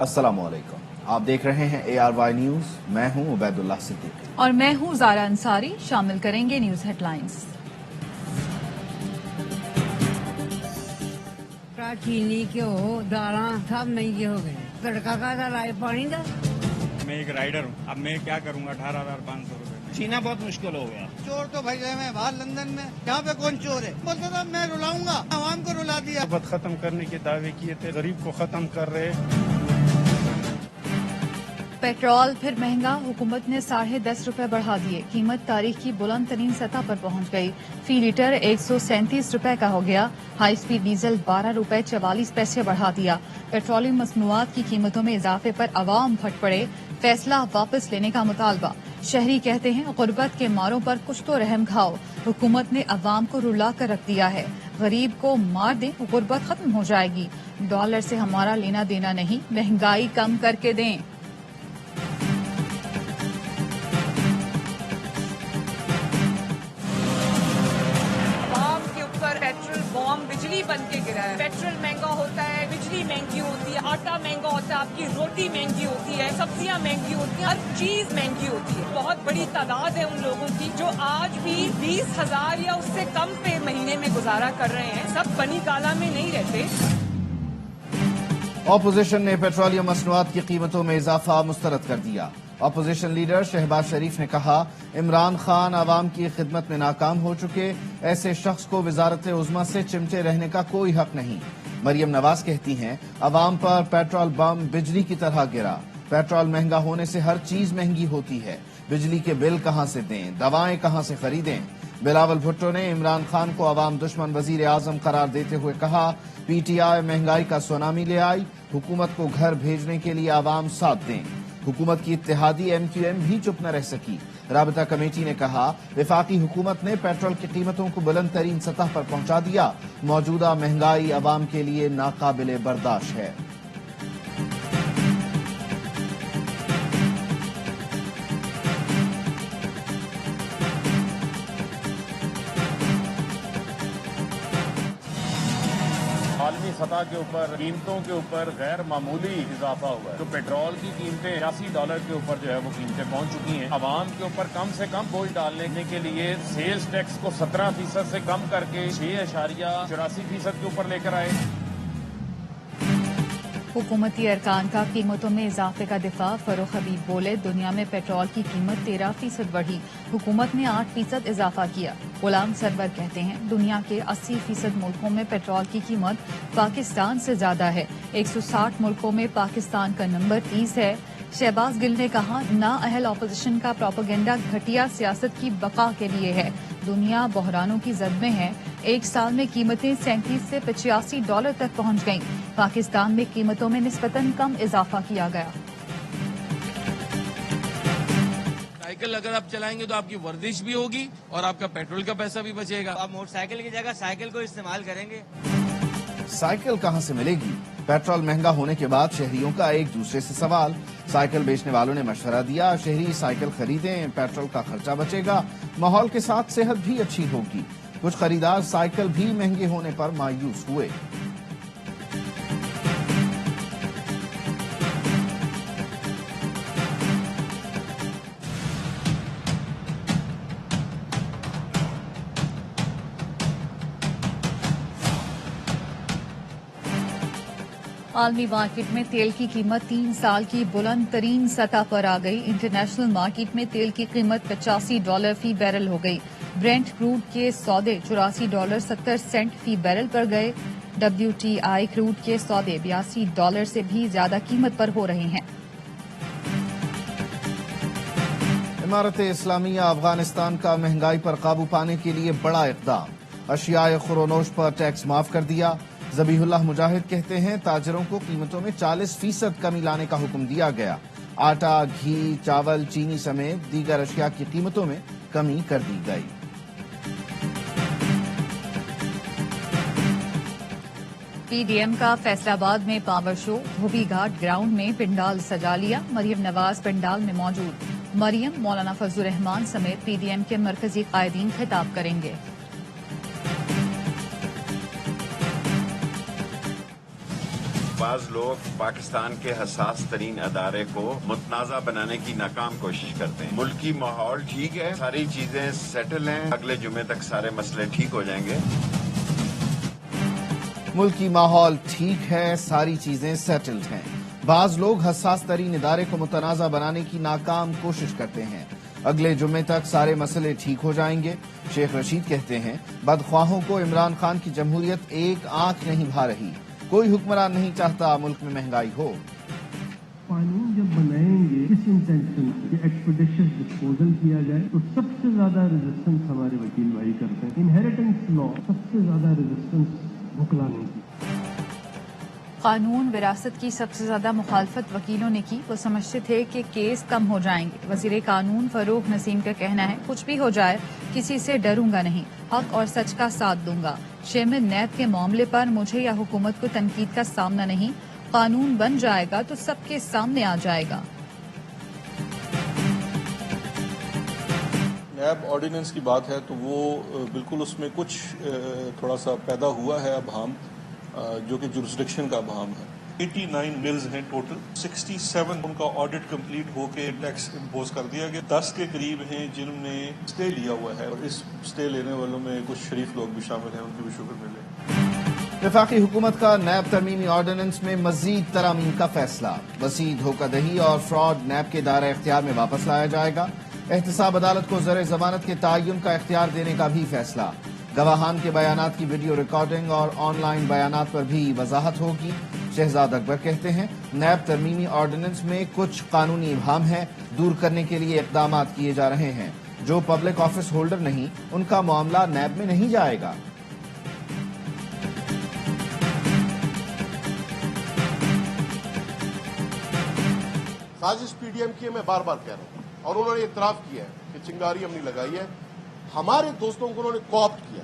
अस्सलामुअलैकुम, आप देख रहे हैं ARY न्यूज। मैं हूं उबैदुल्लाह सिद्दीकी और मैं हूं ज़ारा अंसारी। शामिल करेंगे न्यूज हेडलाइंस। चीनी घ्यो दालां सब महंगे हो गए। तड़का का लाए पानी का। मैं एक राइडर हूँ, अब मैं क्या करूँगा 18,500 रुपए। जीना बहुत मुश्किल हो गया। चोर तो भाई रहे हैं बाहर लंदन में, यहाँ पे कौन चोर है? बोलता था मैं रुलाऊंगा, आवाम को रुला दिया। खपत खत्म करने के दावे किए थे, गरीब को खत्म कर रहे। पेट्रोल फिर महंगा, हुकूमत ने 10.5 रुपए बढ़ा दिए। कीमत तारीख की बुलंद तरीन सतह पर पहुंच गई। फी लीटर 137 रुपए का हो गया। हाई स्पीड डीजल 12 रुपए 44 पैसे बढ़ा दिया। पेट्रोलियम मसनूआत की कीमतों में इजाफे पर अवाम फट पड़े। फैसला वापस लेने का मुतालबा। शहरी कहते हैं गुर्बत के मारों पर कुछ तो रहम खाओ। हुकूमत ने अवाम को रुला कर रख दिया है। गरीब को मार दें, गुर्बत खत्म हो जाएगी। डॉलर से हमारा लेना देना नहीं, महंगाई कम करके दें। पेट्रोल बॉम्ब बिजली बन के गिरा है। पेट्रोल महंगा होता है, बिजली महंगी होती है, आटा महंगा होता है, आपकी रोटी महंगी होती है, सब्जियां महंगी होती है, हर चीज महंगी होती है। बहुत बड़ी तादाद है उन लोगों की जो आज भी 20,000 या उससे कम पे महीने में गुजारा कर रहे हैं। सब बनी काला में नहीं रहते। अपोजिशन ने पेट्रोलियम मसनूआत की कीमतों में इजाफा मुस्तरद कर दिया। अपोजिशन लीडर शहबाज शरीफ ने कहा, इमरान खान आवाम की खिदमत में नाकाम हो चुके, ऐसे शख्स को वजारत उज़्मा से चिमटे रहने का कोई हक नहीं। मरियम नवाज कहती हैं, अवाम पर पेट्रोल बम बिजली की तरह गिरा। पेट्रोल महंगा होने से हर चीज महंगी होती है। बिजली के बिल कहां से दें, दवाएं कहां से खरीदें। बिलावल भुट्टो ने इमरान खान को अवाम दुश्मन वजीर आजम करार देते हुए कहा, PTI महंगाई का सुनामी ले आई, हुकूमत को घर भेजने के लिए अवाम साथ दें। हुकूमत की इत्तेहादी MQM भी चुप न रह सकी। राबता कमेटी ने कहा, वफाकी हुकूमत ने पेट्रोल की कीमतों को बुलंद तरीन सतह पर पहुंचा दिया। मौजूदा महंगाई अवाम के लिए नाकाबिले बर्दाश्त है। आलमी सतह के ऊपर कीमतों के ऊपर गैर मामूली इजाफा हुआ है। तो पेट्रोल की कीमतें $80 के ऊपर जो है वो कीमतें पहुंच चुकी हैं। आवाम के ऊपर कम से कम बोझ डालने के लिए सेल्स टैक्स को 17% से कम करके 6.84% के ऊपर लेकर आए। हुकूमती अरकान का कीमतों में इजाफे का दिफा। फरूख हबीब बोले, दुनिया में पेट्रोल की कीमत 13% बढ़ी, हुकूमत ने 8% इजाफा किया। गुलाम सरवर कहते हैं, दुनिया के 80% मुल्कों में पेट्रोल की कीमत पाकिस्तान से ज्यादा है। 160 मुल्कों में पाकिस्तान का नंबर 30 है। शहबाज गिल ने कहा, नाअहल अपोजिशन का प्रोपेगेंडा घटिया सियासत की बका के लिए है। दुनिया बहरानों की जद में है। एक साल में कीमतें $37 से $85 तक पहुंच गईं। पाकिस्तान में कीमतों में निस्बतन कम इजाफा किया गया। साइकिल अगर आप चलाएंगे तो आपकी वर्जिश भी होगी और आपका पेट्रोल का पैसा भी बचेगा। आप मोटरसाइकिल की जगह साइकिल को इस्तेमाल करेंगे। साइकिल कहां से मिलेगी? पेट्रोल महंगा होने के बाद शहरियों का एक दूसरे से सवाल। साइकिल बेचने वालों ने मशवरा दिया, शहरी साइकिल खरीदें, पेट्रोल का खर्चा बचेगा, माहौल के साथ सेहत भी अच्छी होगी। कुछ खरीदार साइकिल भी महंगे होने पर मायूस हुए। आलमी मार्केट में तेल की कीमत 3 साल की बुलंद तरीन सतह पर आ गई। इंटरनेशनल मार्केट में तेल की कीमत $85 फी बैरल हो गई। ब्रेंट क्रूड के सौदे $84.70 फी बैरल पर गए। WTI क्रूड के सौदे $82 से भी ज्यादा कीमत पर हो रहे हैं। इमारत इस्लामिया अफगानिस्तान का महंगाई पर काबू पाने के लिए बड़ा इक़दाम। अशियाए खुरोनोश पर टैक्स माफ कर दिया। ज़बीहुल्लाह मुजाहिद कहते हैं, ताजरों को कीमतों में 40% कमी लाने का हुक्म दिया गया। आटा, घी, चावल, चीनी समेत दीगर अशिया की कीमतों में कमी कर दी गई। PDM का फैसलाबाद में पावर शो। धोबी घाट ग्राउंड में पिंडाल सजा लिया। मरियम नवाज पिंडाल में मौजूद। मरियम, मौलाना फजलुर रहमान समेत PDM के मरकजी कायदीन खिताब करेंगे। بعض لوگ پاکستان کے حساس ترین ادارے کو متنازع بنانے کی ناکام کوشش کرتے ہیں. ملکی ماحول ٹھیک ہے, ساری چیزیں سیٹل ہیں, اگلے جمعے تک سارے مسئلے ٹھیک ہو جائیں گے. ملکی ماحول ٹھیک ہے, ساری چیزیں سیٹلڈ ہیں. بعض لوگ حساس ترین ادارے کو متنازع بنانے کی ناکام کوشش کرتے ہیں, اگلے جمعے تک سارے مسئلے ٹھیک ہو جائیں گے. شیخ رشید کہتے ہیں بدخواہوں کو عمران خان کی جمہوریت ایک آنکھ نہیں بھا رہی. کوئی حکمران نہیں چاہتا ملک میں مہنگائی ہو. قانون جب بنائیں گے اس انٹینشن سے ایکسپیڈیشن ڈسپوزل کیا جائے تو سب سے زیادہ ریزسٹنس ہمارے وکیل بھائی کرتے ہیں. انہیریٹنس لا سب سے زیادہ ریزسٹنس بھکلانے کی. قانون وراثت کی سب سے زیادہ مخالفت وکیلوں نے کی. وہ سمجھتے تھے کہ کیس کم ہو جائیں گے. وزیر قانون فروغ نسیم کا کہنا ہے کچھ بھی ہو جائے کسی سے ڈروں گا نہیں, حق اور سچ کا ساتھ دوں گا. چیئرمین نیب کے معاملے پر مجھے یا حکومت کو تنقید کا سامنا نہیں. قانون بن جائے گا تو سب کے سامنے آ جائے گا. نیب آرڈیننس کی بات ہے تو وہ بالکل اس میں کچھ تھوڑا سا پیدا ہوا ہے ابہام, جو کہ جورسڈکشن کا ابہام ہے. 89 ملز ہیں ٹوٹل, 67 ان کا آڈٹ کمپلیٹ ہو کے ٹیکس امپوز کر دیا گیا. 10 کے قریب ہیں جنہوں نے اسٹے لیا ہوا ہے, اور اس اسٹے لینے والوں میں کچھ شریف لوگ بھی شامل ہیں, ان کو بھی شکر ملے. وفاقی حکومت کا نیب ترمیمی آرڈیننس میں مزید ترامیم کا فیصلہ. وسیع دھوکہ دہی اور فراڈ نیب کے دائرہ اختیار میں واپس لایا جائے گا. احتساب عدالت کو زر ضمانت کے تعین کا اختیار دینے کا بھی فیصلہ. گواہان کے بیانات کی ویڈیو ریکارڈنگ اور آن لائن بیانات پر بھی وضاحت ہوگی. شہزاد اکبر کہتے ہیں نیب ترمیمی آرڈیننس میں کچھ قانونی ابہام ہیں, دور کرنے کے لیے اقدامات کیے جا رہے ہیں. جو پبلک آفس ہولڈر نہیں ان کا معاملہ نیب میں نہیں جائے گا. سازش پی ڈی ایم کی ہے, میں بار بار کہہ رہا ہوں, اور انہوں نے اعتراف کیا ہے کہ چنگاری ہم نے لگائی ہے. ہمارے دوستوں کو انہوں نے کوآپٹ کیا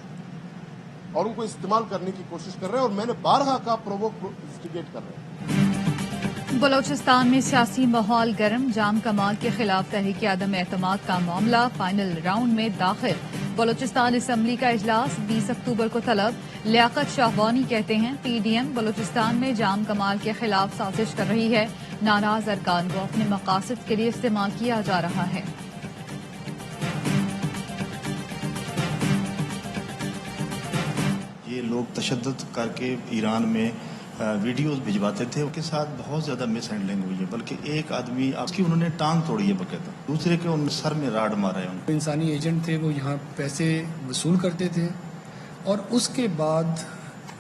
اور ان کو استعمال کرنے کی کوشش کر رہے ہیں, اور میں نے بارہا کہا پرووک انسٹیگیٹ کر رہے ہیں. بلوچستان میں سیاسی ماحول گرم. جام کمال کے خلاف تحریک عدم اعتماد کا معاملہ فائنل راؤنڈ میں داخل. بلوچستان اسمبلی کا اجلاس 20 اکتوبر کو طلب. لیاقت شاہوانی کہتے ہیں پی ڈی ایم بلوچستان میں جام کمال کے خلاف سازش کر رہی ہے. ناراض ارکان کو اپنے مقاصد کے لیے استعمال کیا جا رہا ہے. یہ لوگ تشدد کر کے ایران میں ویڈیوز بھجواتے تھے, ان کے ساتھ بہت زیادہ مس ہینڈلنگ ہوئی ہے. بلکہ ایک آدمی آپ کی انہوں نے ٹانگ توڑی ہے باقاعدہ, دوسرے کے ان سر میں راڈ مارا ہے. انسانی ایجنٹ تھے, وہ یہاں پیسے وصول کرتے تھے اور اس کے بعد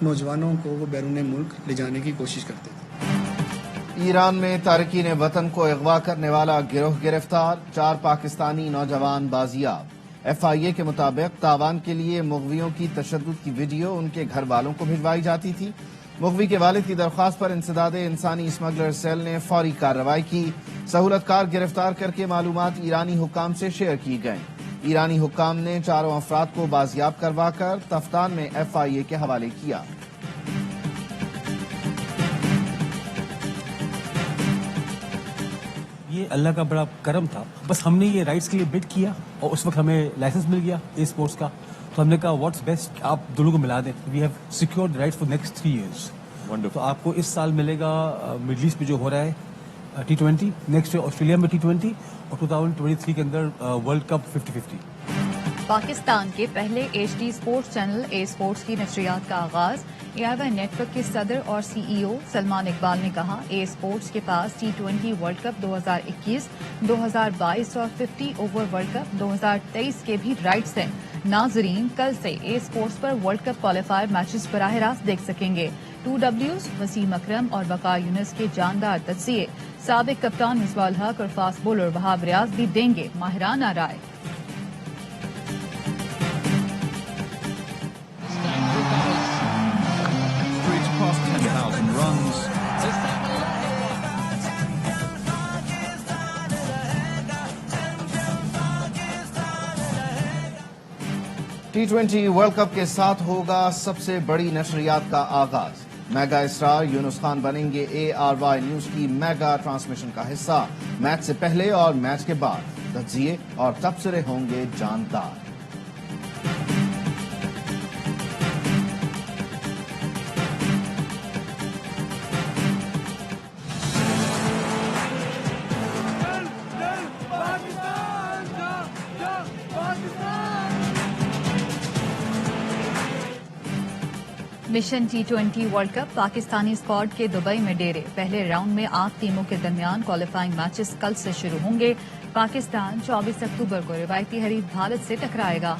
نوجوانوں کو وہ بیرون ملک لے جانے کی کوشش کرتے تھے. ایران میں تارکین وطن کو اغوا کرنے والا گروہ گرفتار. 4 پاکستانی نوجوان بازیاب. ایف آئی اے کے مطابق تاوان کے لیے مغویوں کی تشدد کی ویڈیو ان کے گھر والوں کو بھجوائی جاتی تھی. مغوی کے والد کی درخواست پر انسداد انسانی اسمگلر سیل نے فوری کارروائی کی. سہولت کار گرفتار کر کے معلومات ایرانی حکام سے شیئر کی گئیں. ایرانی حکام نے 4 افراد کو بازیاب کروا کر تفتان میں ایف آئی اے کے حوالے کیا. یہ اللہ کا بڑا کرم تھا. بس ہم نے یہ رائٹس کے لیے بڈ کیا اور اس وقت ہمیں لائسنس مل گیا ای اسپورٹس کا, تو ہم نے کہا واٹس بیسٹ آپ دونوں کو ملا دیں. We have secured rights for next 3 years. تو آپ کو اس سال ملے گا مڈل ایسٹ میں جو ہو رہا ہے T20, نیکسٹ آسٹریلیا میں T20, اور 2023 کے اندر ورلڈ کپ 50-50. پاکستان کے پہلے H D sports channel A sports کی نشریات کا آغاز. AI نیٹ ورک کے صدر اور CEO سلمان اقبال نے کہا اے اسپورٹس کے پاس T20 ورلڈ کپ 2021, 2022 اور 50 اوور ورلڈ کپ 2023 کے بھی رائٹس ہیں. ناظرین کل سے a sports per world cup qualifier matches براہ راست دیکھ سکیں گے. 2Ws وسیم اکرم اور وقار یونس کے جاندار تجزیے. سابق کپتان مصباح الحق اور فاسٹ بولر وہاب ریاض بھی دیں گے ماہرانہ رائے. T20 ورلڈ کپ کے ساتھ ہوگا سب سے بڑی نشریات کا آغاز. میگا اسٹار یونس خان بنیں گے ARY نیوز کی میگا ٹرانسمیشن کا حصہ. میچ سے پہلے اور میچ کے بعد تجزیے اور تبصرے ہوں گے جاندار. Mission T20 world cup Pakistani squad के दुबई में डेरे। पहले राउंड में 8 टीमों के दरमियान क्वालिफाइंग मैचेस कल से शुरू होंगे। पाकिस्तान 24 अक्टूबर को रिवायती हरीफ भारत से टकराएगा।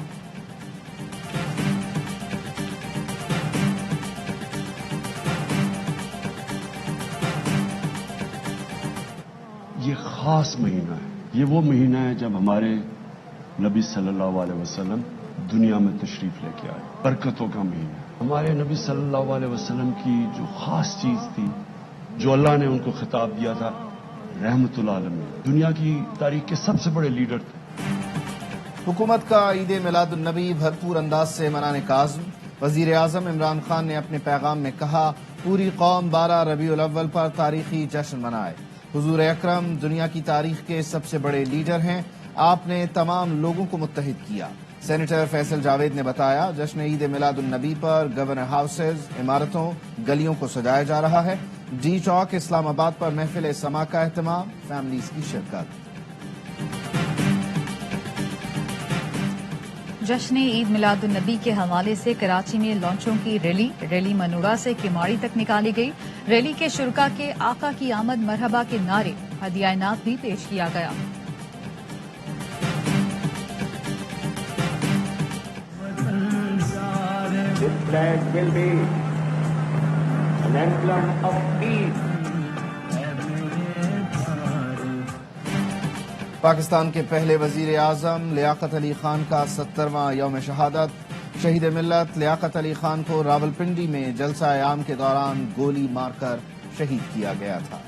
ये खास महीना है, ये वो महीना है जब हमारे नबी सल्लल्लाहु अलैहि वसल्लम दुनिया में तशरीफ लेके आए। बरकतों का महीना है। हमारे नबी सल्लल्लाहु अलैहि वसल्लम की जो खास चीज थी, जो अल्लाह ने उनको खिताब दिया था, रहमतुल आलमीन, दुनिया की तारीख के सबसे बड़े लीडर थे। हुकूमत का ईद मिलादुन नबी भरपूर अंदाज से मनाने का आज़म। वजीर आजम इमरान खान ने अपने पैगाम में कहा, पूरी कौम 12 रबीउल अव्वल पर तारीखी जश्न मनाए। हुजूर अकरम दुनिया की तारीख के सबसे बड़े लीडर हैं। आपने तमाम लोगों को मुत्तहिद किया। सेनेटर फैसल जावेद ने बताया, जश्न ईद मिलादुन नबी पर गवर्नर हाउसेज, इमारतों, गलियों को सजाया जा रहा है। डी चौक इस्लामाबाद पर महफिल समा का एहतमाम, फैमिलीज की शिरकत। जश्न ईद मिलादुन नबी के हवाले से कराची में लॉन्चों की रैली मनूरा से किमाड़ी तक निकाली गई। रैली के शुरका के आका की आमद मरहबा के नारे, हदिया इनात भी पेश किया गया। This flag will be an emblem of peace. Pakistan के पहले वजीर आजम लियाकत अली खान का 70वां यौम शहादत। शहीद मिल्लत लियाकत अली खान को रावलपिंडी में जलसा आयाम के दौरान गोली मारकर शहीद किया गया था।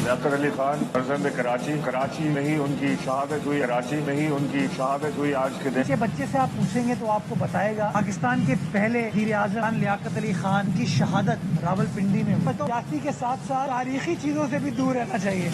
लियाकत अली खान फर्जंद कराची में ही उनकी शहादत हुई। कराची में ही उनकी शहादत हुई। आज के दिन बच्चे से आप पूछेंगे तो आपको बताएगा पाकिस्तान के पहले वज़ीर आज़म लियाकत अली खान की शहादत रावलपिंडी में। तो सियासी के साथ साथ तारीखी चीजों से भी दूर रहना चाहिए।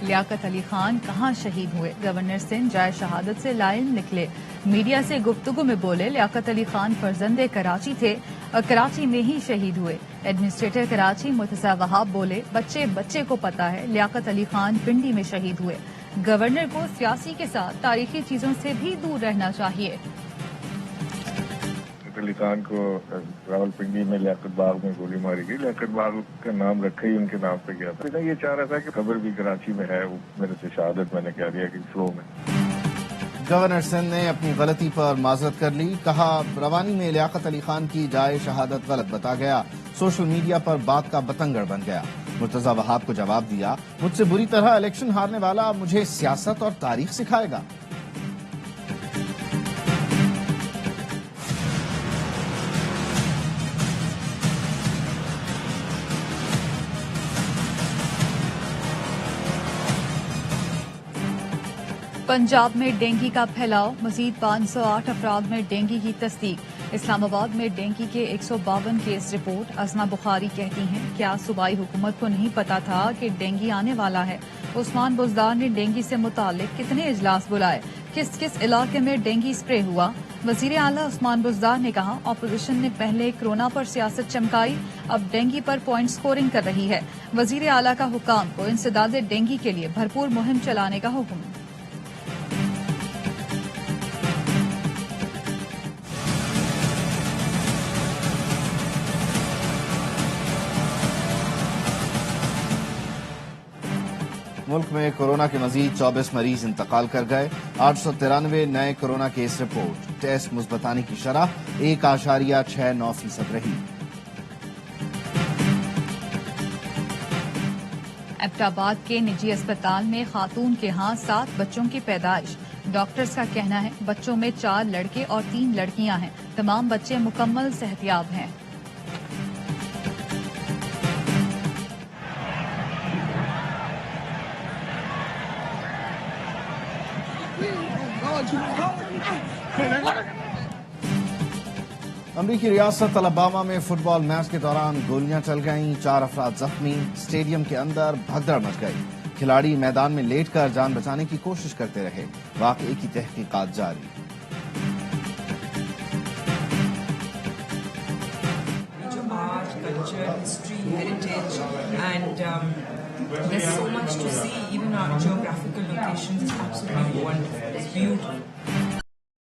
लियाकत अली खान कहाँ शहीद हुए? गवर्नर सिंध जाए शहादत से लाइल निकले। मीडिया से गुफ्तगू में बोले, लियाकत अली खान फर्जंदे कराची थे और कराची में ही शहीद हुए। एडमिनिस्ट्रेटर कराची मुर्तजा वहाब बोले, बच्चे को पता है लियाकत अली खान पिंडी में शहीद हुए। गवर्नर को सियासी के साथ तारीखी चीजों से भी दूर रहना चाहिए। अली खान को रावलपिंडी में लियाकत बाग में गोली मारी गई। लियाकत बाग का नाम रखा ही उनके नाम पे गया था। ये चाह रहा था कि खबर भी कराची में है, वो मेरे से शहादत मैंने कह दिया कि फ्लो में। गवर्नर सिंध ने अपनी गलती पर माजरत कर ली। कहा, रवानी में लियाकत अली खान की जाए शहादत गलत बता गया। सोशल मीडिया पर बात का बतंगड़ बन गया। मुर्तजा वहाब को जवाब दिया, मुझसे बुरी तरह इलेक्शन हारने वाला मुझे सियासत और तारीख सिखाएगा। पंजाब में डेंगू का फैलाव, मजीद 508 अफराद में डेंगू की तस्दीक। इस्लामाबाद में डेंगू के 152 केस रिपोर्ट। अज़मा बुखारी कहती हैं, क्या सूबाई हुकूमत को नहीं पता था कि डेंगू आने वाला है? उस्मान बुज़दार ने डेंगू से मुतालिक कितने इजलास बुलाए? किस किस इलाके में डेंगू स्प्रे हुआ? वजीर आला उस्मान बुज़दार ने कहा, अपोजिशन ने पहले कोरोना पर सियासत चमकाई, अब डेंगू पर पॉइंट स्कोरिंग कर रही है। वजीर आला का हुकाम को इंसदाद डेंगू के लिए भरपूर मुहिम चलाने का हुक्म। मुल्क में कोरोना के मजीद 24 मरीज इंतकाल कर गए। 893 नए कोरोना केस रिपोर्ट। टेस्ट मुस्बत आने की शरह 1.69% रही। एबटाबाद के निजी अस्पताल में खातून के हाथ 7 बच्चों की पैदाइश। डॉक्टर्स का कहना है, बच्चों में 4 लड़के और 3 लड़कियां हैं। तमाम बच्चे मुकम्मल सेहतियाब हैं। अमरीकी रियासत अलबामा में फुटबॉल मैच के दौरान गोलियां चल गईं। 4 अफराद जख्मी। स्टेडियम के अंदर भगदड़ मच गई। खिलाड़ी मैदान में लेटकर जान बचाने की कोशिश करते रहे। वाकये की तहकीकात जारी। Culture, history, heritage, and there's so much to see even geographical locations is absolutely wonderful. It's beautiful.